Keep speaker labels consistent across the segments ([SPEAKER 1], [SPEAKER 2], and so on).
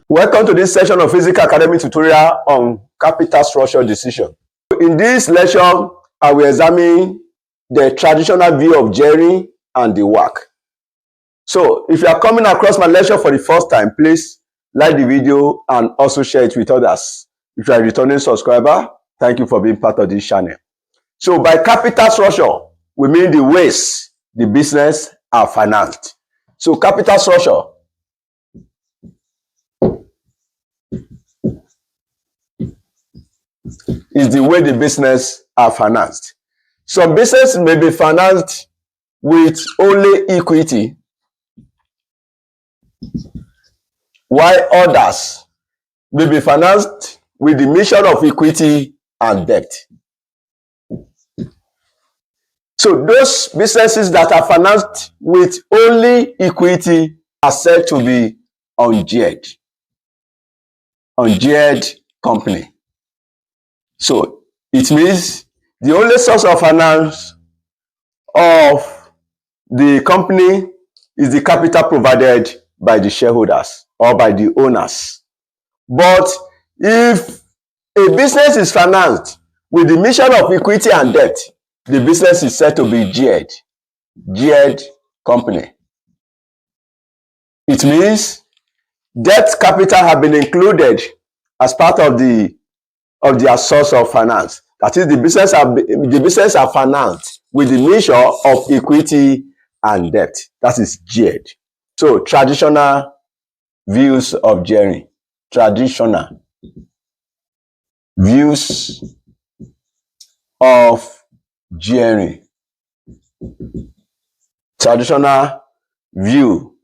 [SPEAKER 1] Welcome to this session of Physics Academy tutorial on capital structure decision. In this lecture, I will examine the traditional view of gearing and the WACC. So, if you are coming across my lecture for the first time, please like the video and also share it with others. If you are a returning subscriber, thank you for being part of this channel. So, by capital structure, we mean the ways the business are financed. So, capital structure is the way the business are financed. Some business may be financed with only equity, while others may be financed with the mixture of equity and debt. So those businesses that are financed with only equity are said to be ungeared company. So it means the only source of finance of the company is the capital provided by the shareholders or by the owners. But if a business is financed with the mixture of equity and debt, the business is said to be geared company. It means debt capital have been included as part of their source of finance. That is, the business are financed with the mixture of equity and debt. That is geared. So, traditional views of gearing. Traditional views of gearing. Traditional view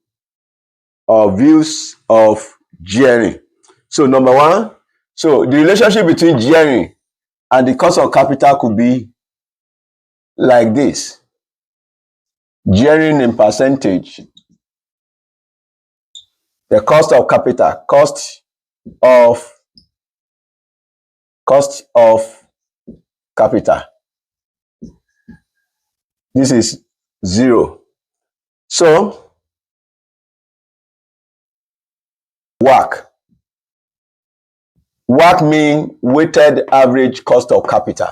[SPEAKER 1] or views of gearing. So, number one, so the relationship between gearing and the cost of capital could be like this. Gearing in percentage. The cost of capital, cost of capital. This is 0. So, WACC. WACC means weighted average cost of capital.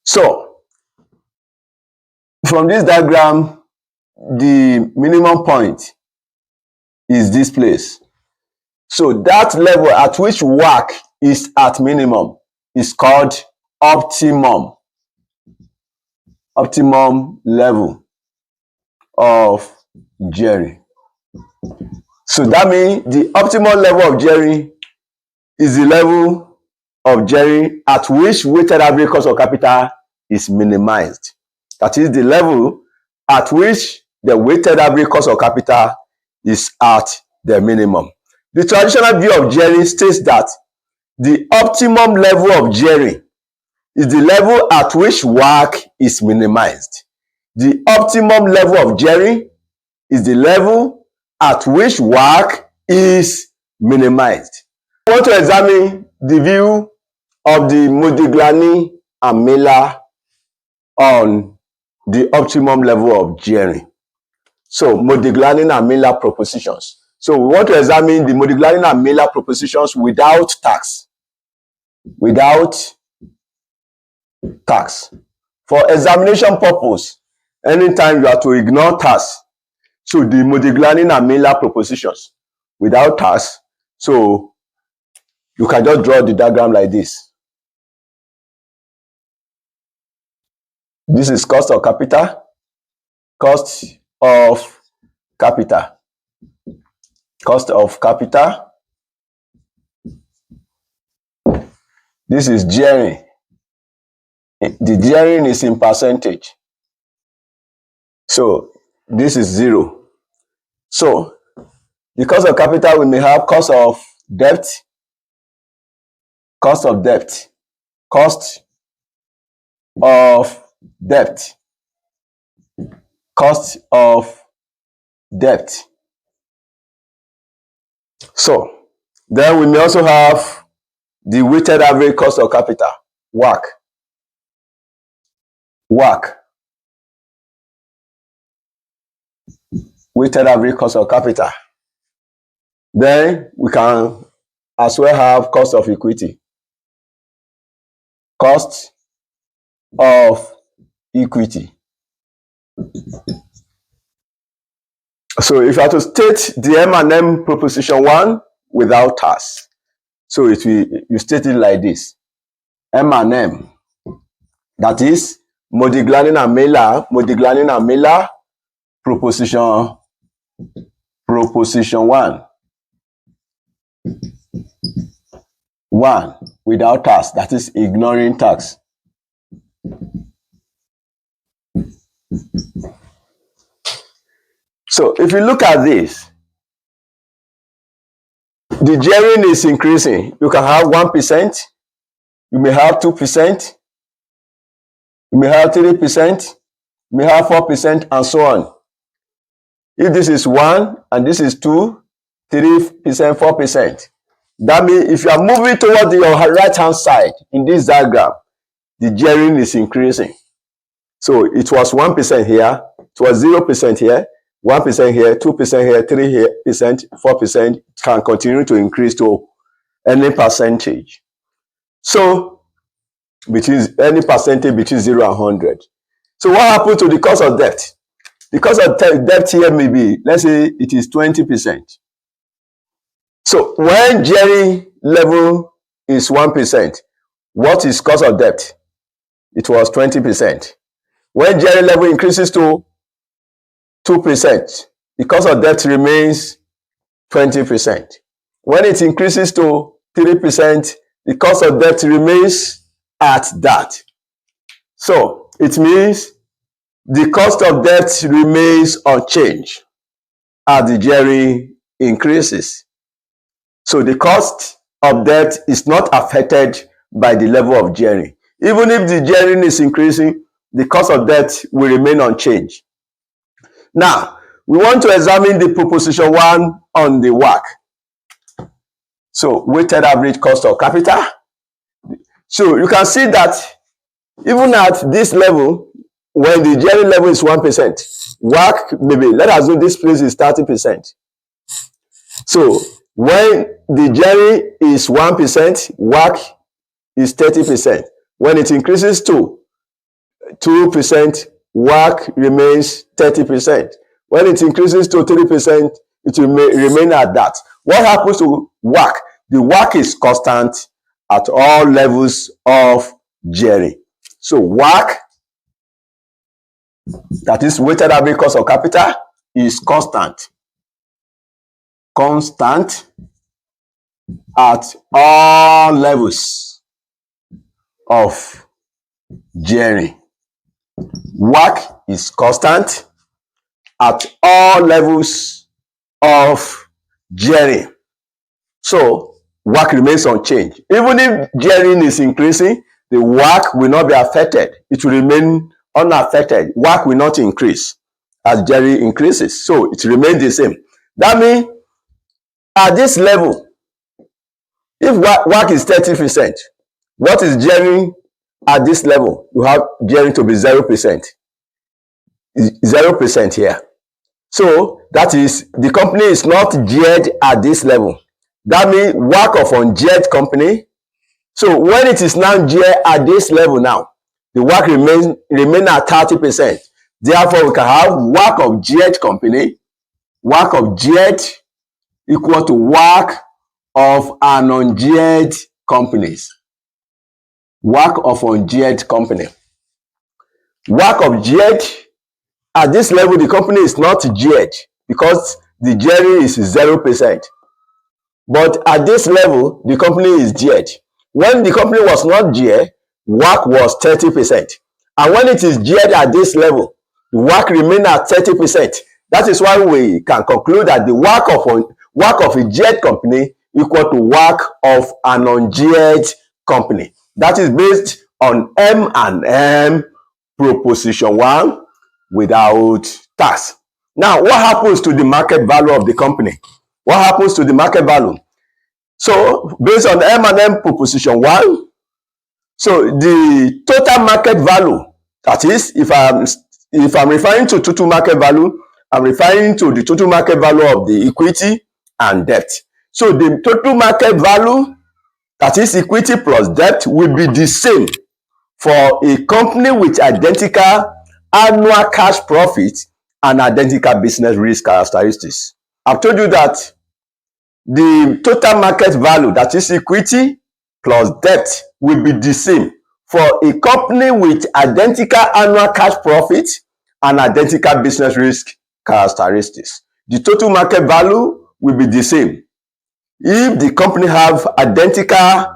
[SPEAKER 1] So, from this diagram, the minimum point is this place. So that level at which WACC is at minimum is called optimum level of gearing. So that means the optimal level of gearing is the level of gearing at which weighted average cost of capital is minimized. That is the level at which the weighted average cost of capital is at the minimum. The traditional view of gearing states that the optimum level of gearing is the level at which WACC is minimized. The optimum level of gearing is the level at which WACC is minimized. I want to examine the view of the Modigliani and Miller on the optimum level of gearing. So, Modigliani and Miller propositions. So, we want to examine the Modigliani and Miller propositions without tax. Without tax. For examination purpose, anytime you are to ignore tax, so the Modigliani and Miller propositions without tax, so you can just draw the diagram like this. This is cost of capital, cost of capital, cost of capital. This is gearing. The gearing is in percentage. So this is 0. So the cost of capital, we may have cost of debt, cost of debt, cost of debt, cost of debt. So then we may also have the weighted average cost of capital, WACC. WACC. Weighted average cost of capital. Then we can as well have cost of equity. Cost of equity. So if I have to state the M&M proposition 1 without tax, so you state it like this. M&M, that is Modigliani and Miller, proposition 1 without tax, that is ignoring tax. So if you look at this, the gearing is increasing. You can have 1%, you may have 2%, you may have 3%, you may have 4%, and so on. If this is 1 and this is 2, 3%, 4%, that means if you are moving toward your right hand side in this diagram, the gearing is increasing. So it was 1% here, it was 0% here, 1% here, 2% here, 3%, 4%, can continue to increase to any percentage. So between any percentage between 0 and 100. So what happened to the cost of debt? The cost of debt here may be, let's say it is 20%. So when gearing level is 1%, what is cost of debt? It was 20%. When gearing level increases to 2%, the cost of debt remains 20%. When it increases to 3%, the cost of debt remains at that. So it means the cost of debt remains unchanged as the gearing increases. So the cost of debt is not affected by the level of gearing. Even if the gearing is increasing, the cost of debt will remain unchanged. Now, we want to examine the proposition 1 on the WACC. So, weighted average cost of capital. So, you can see that even at this level, when the gearing level is 1%, WACC, maybe, let us assume this place is 30%. So, when the gearing is 1%, WACC is 30%. When it increases to 2%, WACC remains 30%. When it increases to 3%, it will remain at that. What happens to WACC? The WACC is constant at all levels of gearing. So WACC, that is weighted average cost of capital, is constant. Constant at all levels of gearing. WACC is constant at all levels of gearing. So WACC remains unchanged. Even if gearing is increasing, the WACC will not be affected. It will remain unaffected. WACC will not increase as gearing increases. So it remains the same. That means at this level, if WACC is 30%, what is gearing at this level? You have gearing to be 0%. 0% here. So that is, the company is not geared at this level. That means WACC of ungeared company. So when it is now geared at this level now, the WACC remain at 30%. Therefore, we can have WACC of geared company, WACC of geared equal to WACC of an ungeared companies. WACC of ungeared company. WACC of geared, at this level, the company is not geared because the gearing is 0%. But at this level, the company is geared. When the company was not geared, WACC was 30%. And when it is geared at this level, the WACC remains at 30%. That is why we can conclude that the WACC of a geared company equal to WACC of an ungeared company. That is based on M&M proposition 1 without tax. Now, what happens to the market value of the company? What happens to the market value? So, based on M&M proposition 1, so the total market value, that is, if I'm referring to total market value, I'm referring to the total market value of the equity and debt. So the total market value, that is equity plus debt, will be the same for a company with identical annual cash profit and identical business risk characteristics. I've told you that the total market value, that is equity plus debt, will be the same for a company with identical annual cash profit and identical business risk characteristics. The total market value will be the same if the company have identical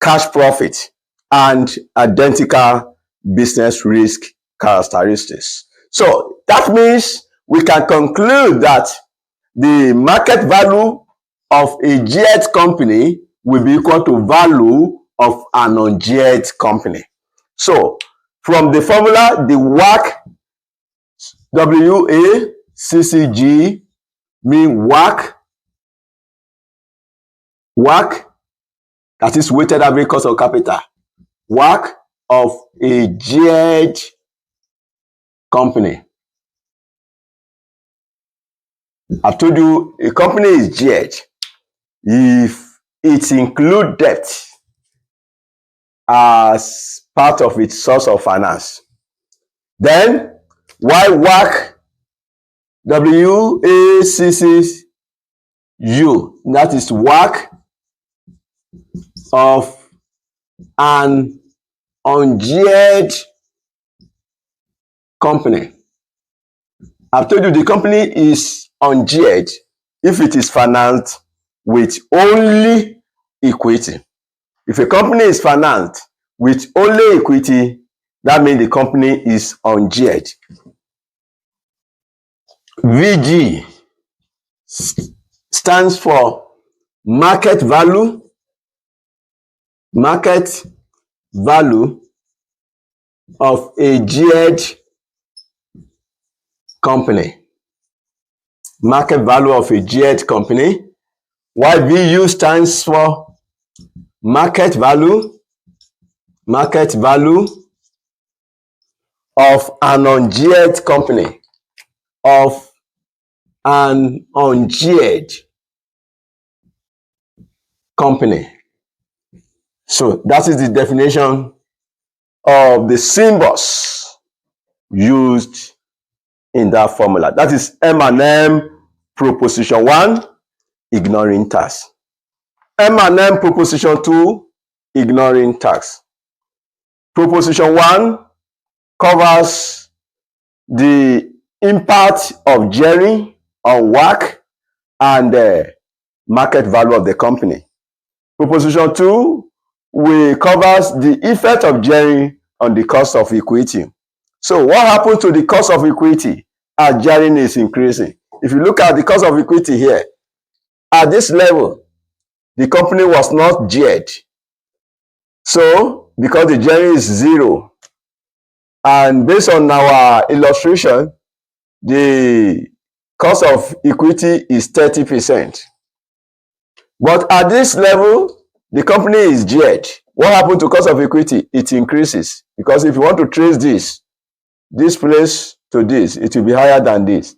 [SPEAKER 1] cash profit and identical business risk characteristics. So that means we can conclude that the market value of a geared company will be equal to value of an ungeared company. So from the formula, the WACC, WACCG, mean WACC, that is weighted average cost of capital, WACC of a geared company. I've told you a company is geared if it includes debt as part of its source of finance. Then why WACC, WACCU, that is WACC of an ungeared company. I've told you the company is ungeared if it is financed with only equity. If a company is financed with only equity, that means the company is ungeared. VG stands for market value of a geared company. Market value of a geared company. While VU stands for market value of an ungeared company. Of an ungeared company. So that is the definition of the symbols used in that formula. That is M&M proposition 1, ignoring tax. M&M proposition 2, ignoring tax. Proposition 1 covers the impact of gearing on WACC and the market value of the company. Proposition 2 covers the effect of gearing on the cost of equity. So what happens to the cost of equity as gearing is increasing? If you look at the cost of equity here, at this level, the company was not geared. So because the gearing is 0, and based on our illustration, the cost of equity is 30%. But at this level, the company is geared. What happened to cost of equity? It increases. Because if you want to trace this place to this, it will be higher than this.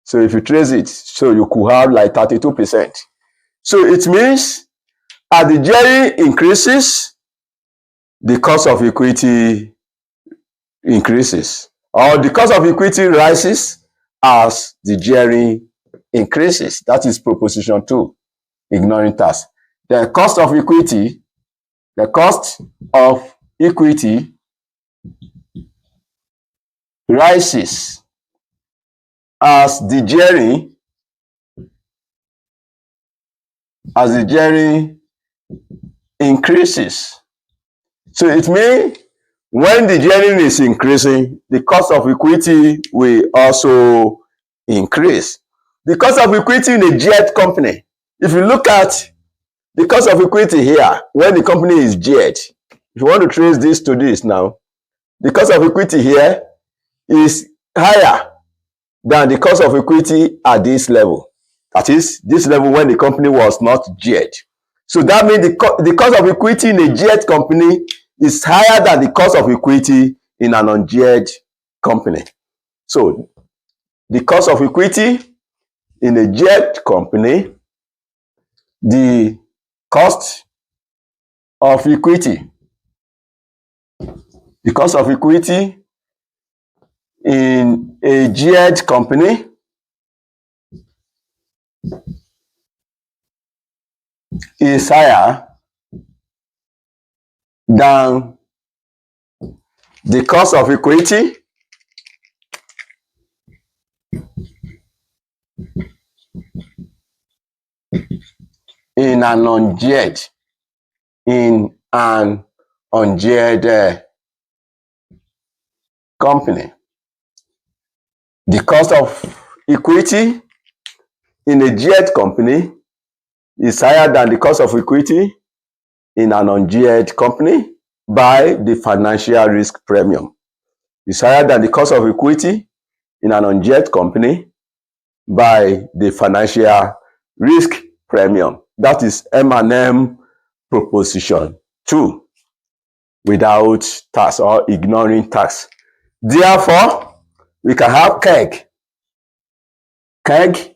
[SPEAKER 1] So if you trace it, so you could have like 32%. So it means as the gearing increases, the cost of equity increases. Or the cost of equity rises as the gearing increases. That is proposition 2, ignoring tax. The cost of equity rises as the gearing increases. So it means when the gearing is increasing, the cost of equity will also increase. The cost of equity in a geared company, if you look at the cost of equity here, when the company is geared, if you want to trace this to this now, the cost of equity here is higher than the cost of equity at this level. That is, this level when the company was not geared. So that means the cost of equity in a geared company is higher than the cost of equity in an ungeared company. So the cost of equity in a geared company the cost of equity. The cost of equity in a geared company is higher than the cost of equity in an ungeared company. The cost of equity in a geared company is higher than the cost of equity in an ungeared company by the financial risk premium. It's higher than the cost of equity in an ungeared company by the financial risk premium. That is M&M proposition 2, without tax or ignoring tax. Therefore, we can have CAG. CAG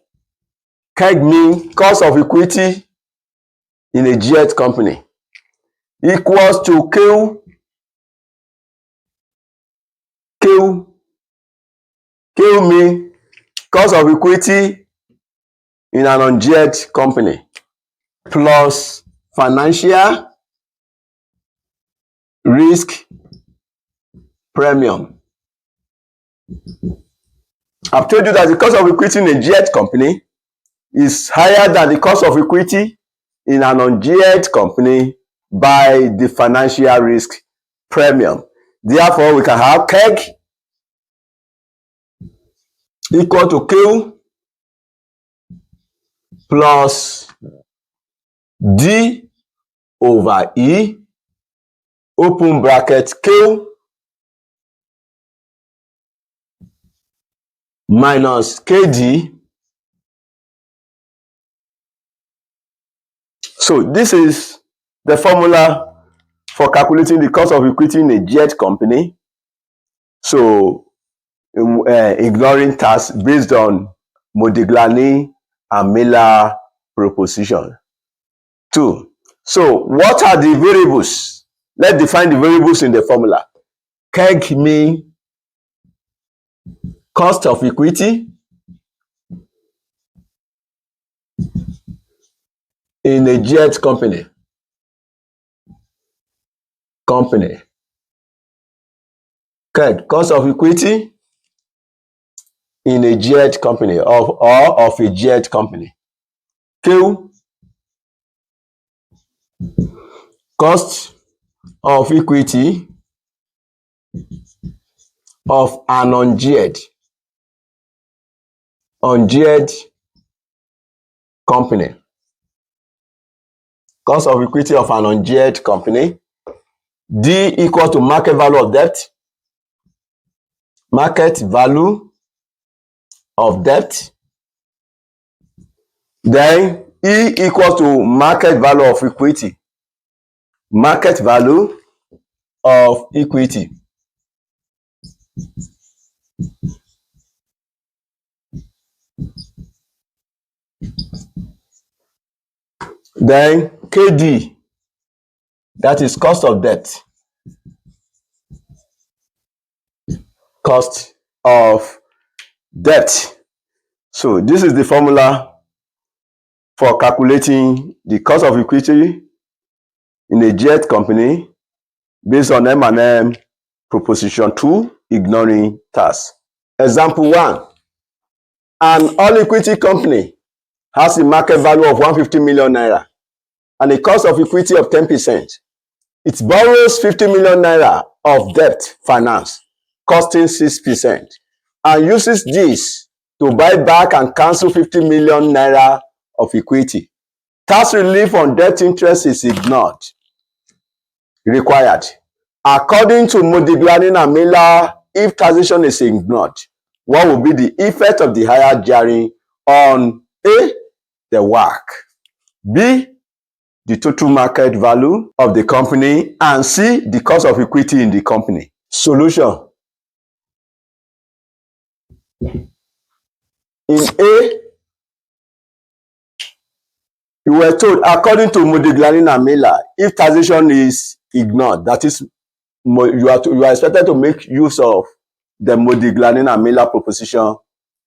[SPEAKER 1] means cost of equity in a geared company equals to Q means cost of equity in an ungeared company plus financial risk premium. I've told you that the cost of equity in a geared company is higher than the cost of equity in an ungeared company by the financial risk premium. Therefore, we can have CAG equal to Q plus D over E, open bracket Q minus KD. So this is the formula for calculating the cost of equity in a geared company. So ignoring tax based on Modigliani and Miller proposition 2. So what are the variables? Let's define the variables in the formula. CAG means cost of equity in a geared company. CAG, cost of equity in a geared company or of a geared company. Q, cost of equity of an ungeared company. Cost of equity of an ungeared company. D equal to market value of debt. Market value of debt. Then E equal to market value of equity. Market value of equity. Then KD, that is cost of debt. Cost of debt. So this is the formula for calculating the cost of equity in a geared company based on M&M proposition 2, ignoring tax. Example 1. An all-equity company has a market value of 150 million naira and a cost of equity of 10%. It borrows 50 million naira of debt finance costing 6% and uses this to buy back and cancel 50 million naira of equity. Tax relief on debt interest is required. According to Modigliani and Miller, if taxation is ignored, what will be the effect of the higher gearing on A, the WACC, B, the total market value of the company, and C, the cost of equity in the company? Solution. In A, You were told, according to Modigliani and Miller, if taxation is ignored, that is, you are expected to make use of the Modigliani and Miller proposition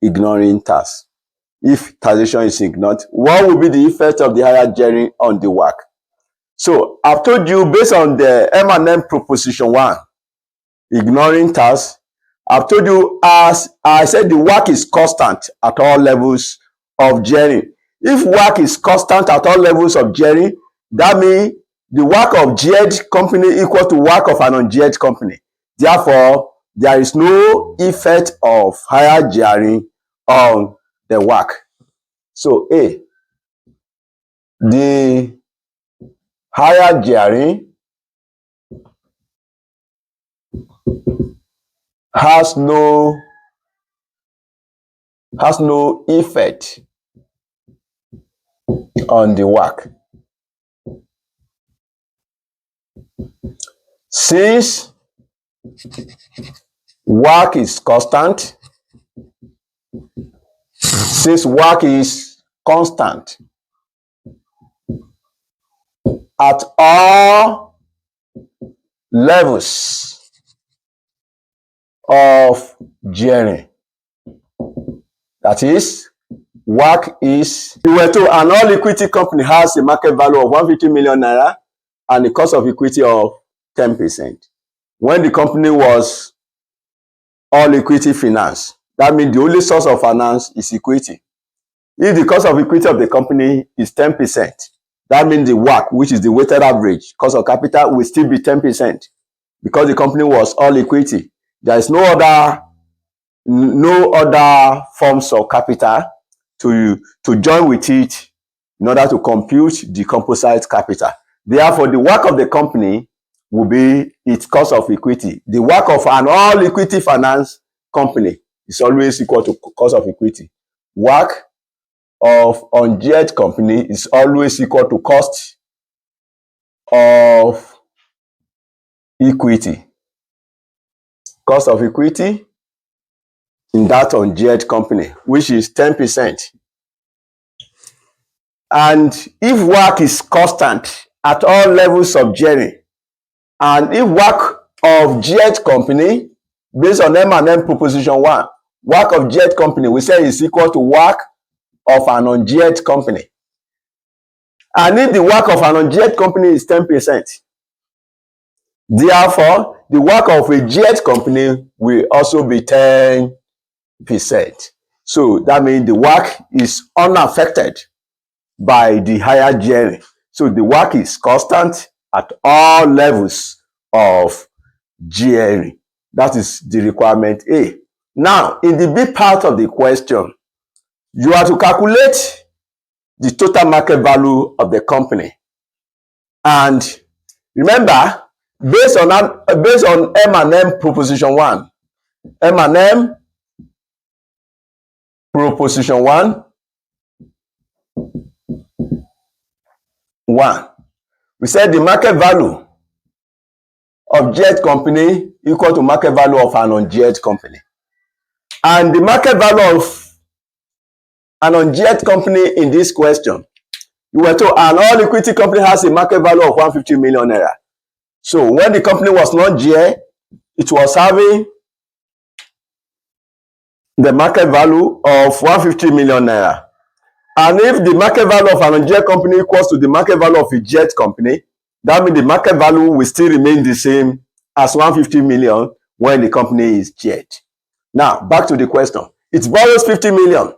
[SPEAKER 1] ignoring tax. If taxation is ignored, what will be the effect of the higher gearing on the WACC? So I've told you, based on the M&M proposition 1, ignoring tax, I've told you, as I said, the WACC is constant at all levels of gearing. If WACC is constant at all levels of gearing, that means the WACC of geared company equal to WACC of an ungeared company. Therefore, there is no effect of higher gearing on the WACC. So A, the higher gearing has no effect on the WACC. Since WACC is constant, at all levels of gearing, that is, WACC is equal to an all equity company has a market value of 150 million naira and a cost of equity of 10%. When the company was all equity finance, that means the only source of finance is equity. If the cost of equity of the company is 10%, that means the WACC, which is the weighted average cost of capital, will still be 10% because the company was all equity. There is no other forms of capital to join with it in order to compute the composite capital. Therefore, the WACC of the company will be its cost of equity. The WACC of an all equity finance company is always equal to cost of equity. WACC of ungeared company is always equal to cost of equity. Cost of equity in that ungeared company, which is 10%. And if WACC is constant at all levels of gearing, and if WACC of geared company, based on M&M proposition 1, WACC of geared company, we say is equal to WACC of an ungeared company. And if the WACC of an ungeared company is 10%, therefore, the WACC of a geared company will also be 10%. So that means the WACC is unaffected by the higher gearing. So the WACC is constant at all levels of gearing. That is the requirement A. Now, in the B part of the question, you are to calculate the total market value of the company. And remember, based on M&M proposition 1, M&M proposition 1, we said the market value of geared company equal to market value of an ungeared company. And the market value of an ungeared company in this question, you were told an all equity company has a market value of 150 million naira. So when the company was not geared, it was having the market value of 150 million naira. And if the market value of an ungeared company equals to the market value of a geared company, that means the market value will still remain the same as 150 million when the company is geared. Now, back to the question. It borrows 50 million.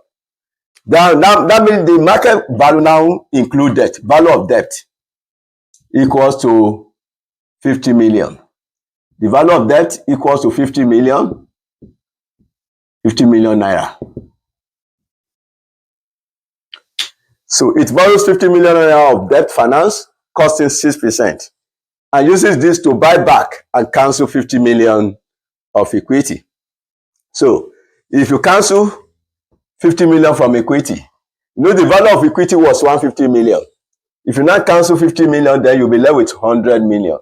[SPEAKER 1] That means the market value now includes debt. Value of debt equals to 50 million. The value of debt equals to 50 million naira. So it borrows 50 million naira of debt finance costing 6% and uses this to buy back and cancel 50 million of equity. So if you cancel 50 million from equity, you know the value of equity was 150 million. If you now cancel 50 million, then you'll be left with 100 million.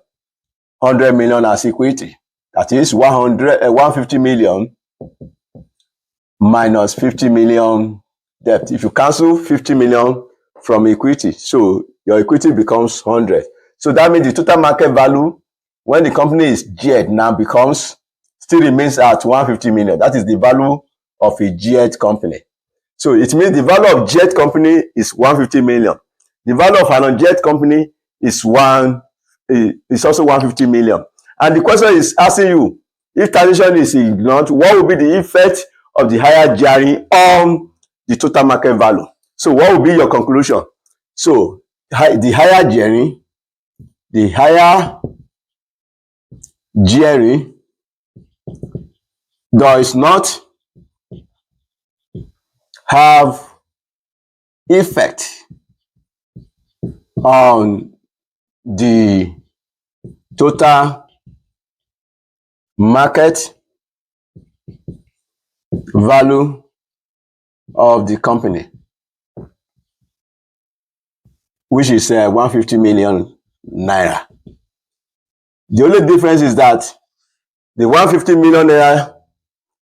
[SPEAKER 1] 100 million as equity. That is 150 million minus 50 million debt. If you cancel 50 million from equity. So your equity becomes 100. So that means the total market value when the company is geared now still remains at 150 million. That is the value of a geared company. So it means the value of geared company is 150 million. The value of an ungeared company is also 150 million. And the question is asking you, if taxation is ignored, what will be the effect of the higher gearing on the total market value? So what will be your conclusion? So the higher gearing does not have effect on the total market value of the company, which is 150 million naira. The only difference is that the 150 million naira,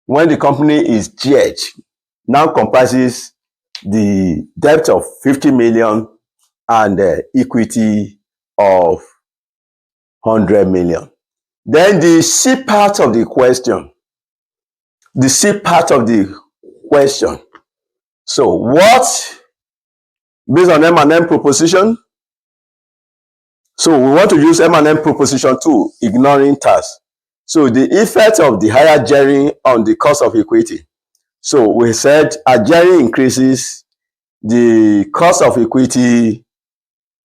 [SPEAKER 1] when the company is geared, now comprises the debt of 50 million and equity of 100 million. Then the C part of the question, so what, based on M&M proposition, so we want to use M&M proposition 2, ignoring tax. So the effect of the higher gearing on the cost of equity. So we said as gearing increases, the cost of equity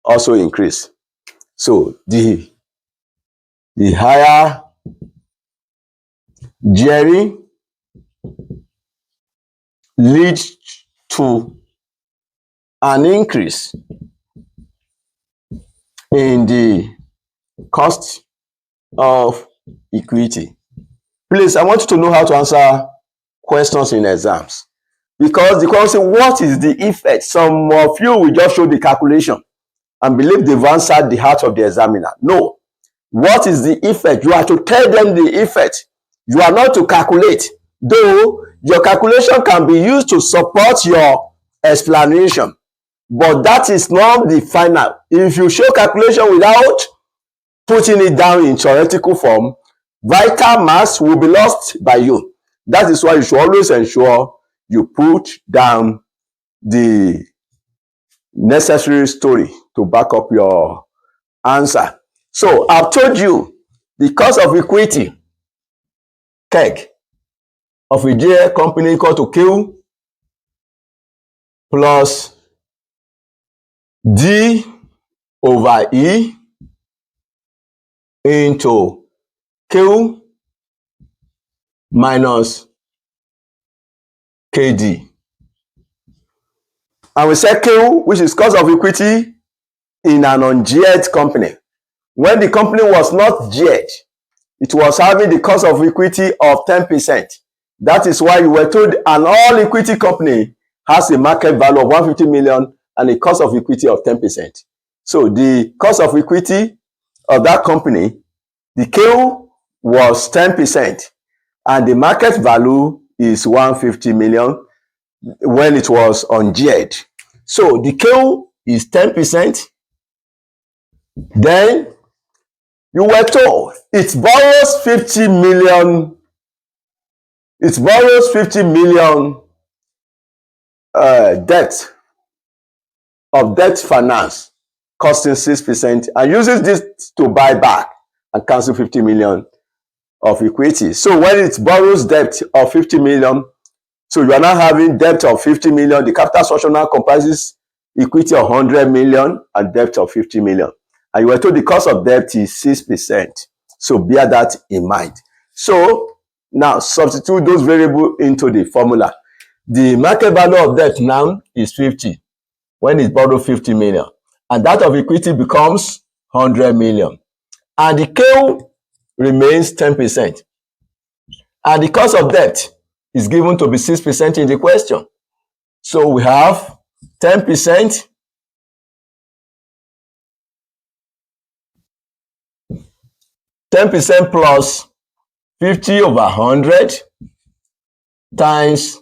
[SPEAKER 1] also increase. So the higher gearing leads to an increase in the cost of equity. Please, I want you to know how to answer questions in exams, because the question, what is the effect? Some of you will just show the calculation and believe they've answered the heart of the examiner. No. What is the effect? You are to tell them the effect. You are not to calculate, though your calculation can be used to support your explanation, but that is not the final. If you show calculation without putting it down in theoretical form, vital maths will be lost by you. That is why you should always ensure you put down the necessary story to back up your answer. So I've told you the cost of equity, CAG, of a GA company equal to Q plus D over E into Q minus KD. And we say Q, which is cost of equity in an ungeared company. When the company was not geared, it was having the cost of equity of 10%. That is why you were told an all equity company has a market value of 150 million and a cost of equity of 10%. So the cost of equity of that company, the Q was 10%, and the market value is 150 million when it was ungeared. So the Q is 10%. Then you were told it borrows 50 million. It borrows 50 million debt finance costing 6% and uses this to buy back and cancel 50 million of equity. So when it borrows debt of 50 million, so you are now having debt of 50 million. The capital structure now comprises equity of 100 million and debt of 50 million. And you were told the cost of debt is 6%. So bear that in mind. So now substitute those variables into the formula. The market value of debt now is 50 when it borrowed 50 million. And that of equity becomes 100 million. And the Q remains 10%. And the cost of debt is given to be 6% in the question. So we have 10%, 10% plus 50 over 100 times,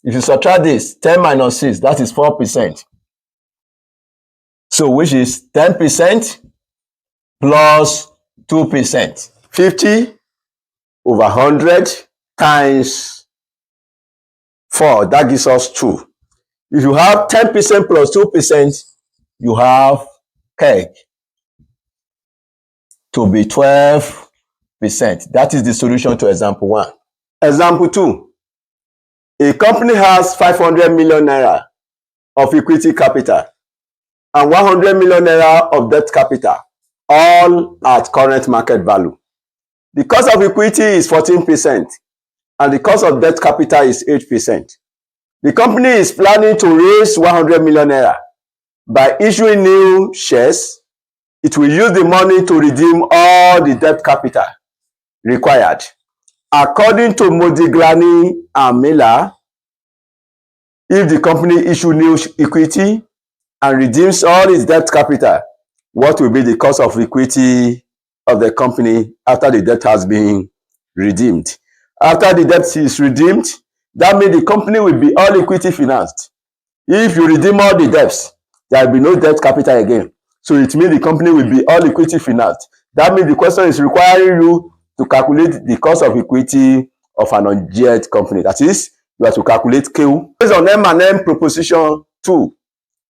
[SPEAKER 1] if you subtract this, 10 minus 6, that is 4%. So which is 10% plus 2%. 50 over 100 times 4, that gives us 2. If you have 10% plus 2%, you have CAG to be 12%. That is the solution to example 1. Example 2. A company has 500 million naira of equity capital and 100 million naira of debt capital, all at current market value. The cost of equity is 14% and the cost of debt capital is 8%. The company is planning to raise 100 million naira. By issuing new shares, it will use the money to redeem all the debt capital required. According to Modigliani and Miller, if the company issue new equity and redeems all its debt capital, what will be the cost of equity of the company after the debt has been redeemed? After the debt is redeemed, that means the company will be all equity financed. If you redeem all the debts, there will be no debt capital again. So it means the company will be all equity financed. That means the question is requiring you to calculate the cost of equity of an ungeared company. That is, you have to calculate Q based on M&M proposition 2,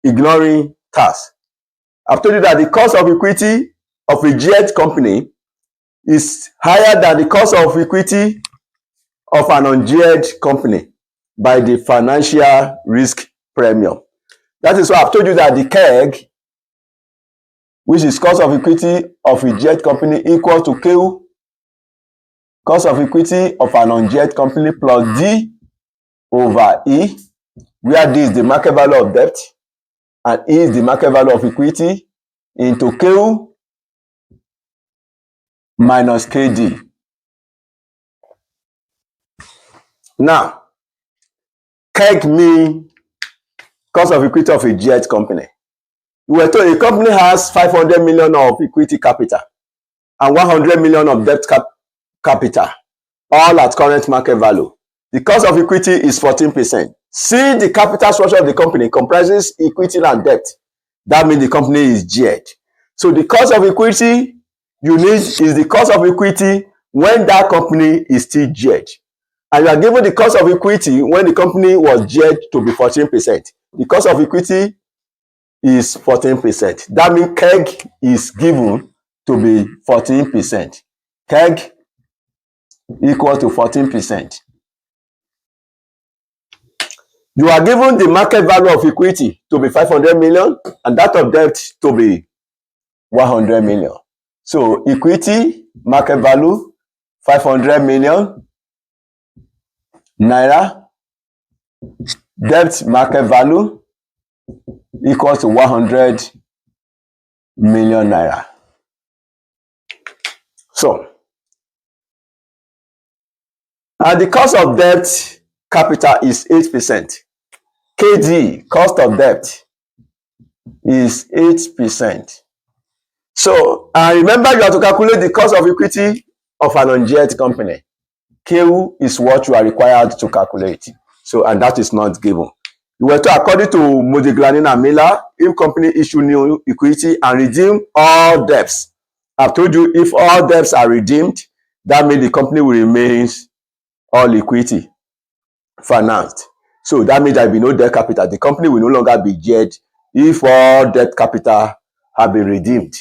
[SPEAKER 1] ignoring tax. I've told you that the cost of equity of a geared company is higher than the cost of equity of an ungeared company by the financial risk premium. That is why I've told you that the CAG, which is cost of equity of a geared company, equals to Q, cost of equity of an ungeared company, plus D over E, where D is the market value of debt and E is the market value of equity, into Q minus KD. Now, CAG means cost of equity of a geared company. We were told a company has 500 million of equity capital and 100 million of debt capital, all at current market value. The cost of equity is 14%. See, the capital structure of the company comprises equity and debt. That means the company is geared. So the cost of equity you need is the cost of equity when that company is still geared. And you are given the cost of equity when the company was geared to be 14%. The cost of equity is 14%. That means CAG is given to be 14%. CAG equal to 14%. You are given the market value of equity to be 500 million and that of debt to be 100 million. So equity market value 500 million naira, debt market value equals to 100 million naira. So, and the cost of debt capital is 8%. KD, cost of debt, is 8%. So, and remember you have to calculate the cost of equity of an ungeared company. Q is what you are required to calculate. So, and that is not given. You were told, according to Modigliani and Miller, if company issue new equity and redeem all debts. I've told you if all debts are redeemed, that means the company will remain all equity financed. So that means there will be no debt capital. The company will no longer be geared if all debt capital have been redeemed.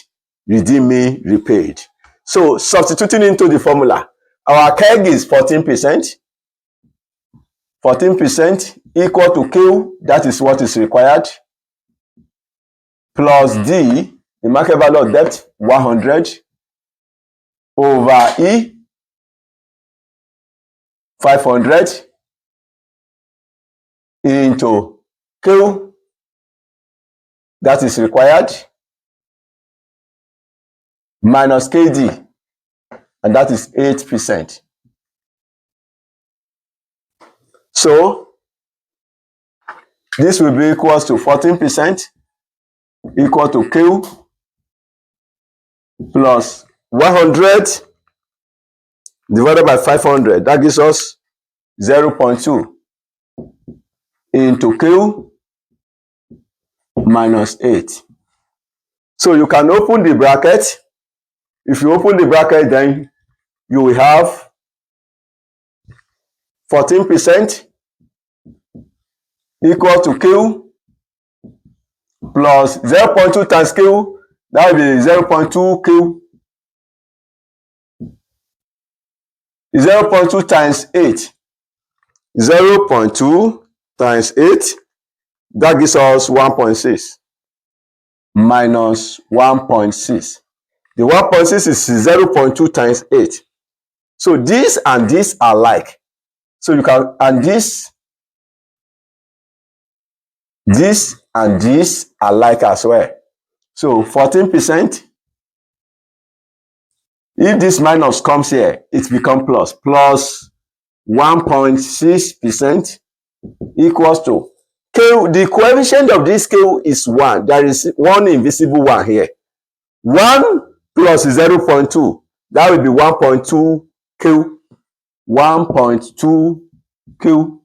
[SPEAKER 1] Redeem means repaid. So substituting into the formula, our CAG is 14%. 14% equal to Q, that is what is required, plus D, the market value of debt, 100, over E, 500, into Q, that is required, minus KD, and that is 8%. So, this will be equals to 14% equal to Q plus 100 divided by 500. That gives us 0.2 into Q minus 8. So you can open the bracket. If you open the bracket, then you will have 14% equal to Q plus 0.2 times Q, that will be 0.2 Q. 0.2 times 8. 0.2 times 8, that gives us 1.6 minus 1.6. The 1.6 is 0.2 times 8. So this and this are like. So you can, and this and this are like as well. So 14%. If this minus comes here, it becomes plus. Plus 1.6% equals to K. The coefficient of this K is 1. There is one invisible one here. 1 plus 0.2. That will be 1.2 Q. 1.2 Q.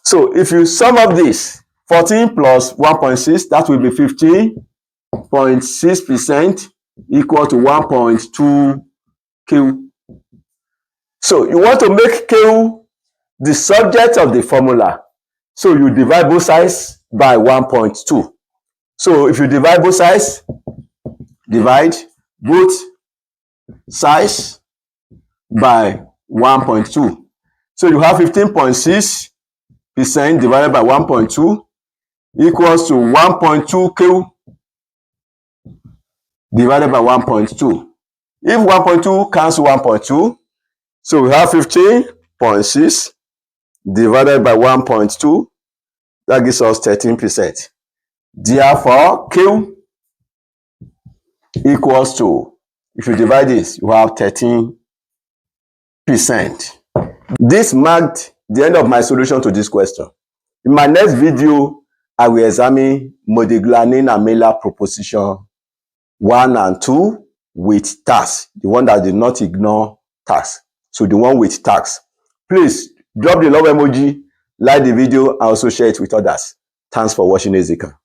[SPEAKER 1] So if you sum up this, 14 plus 1.6, that will be 15.6% equal to 1.2 Q. So you want to make Q the subject of the formula. So you divide both sides by 1.2. So if you divide both sides, divide both sides by 1.2. So you have 15.6% divided by 1.2 equals to 1.2 Q divided by 1.2. If 1.2 cancel 1.2, so we have 15.6 divided by 1.2, that gives us 13%. Therefore, Q equals to, if you divide this, you have 13%. This marked the end of my solution to this question. In my next video, I will examine Modigliani and Miller proposition 1 and 2 with tax, the one that did not ignore tax. So the one with tax. Please drop the love emoji, like the video, and also share it with others. Thanks for watching ACCA.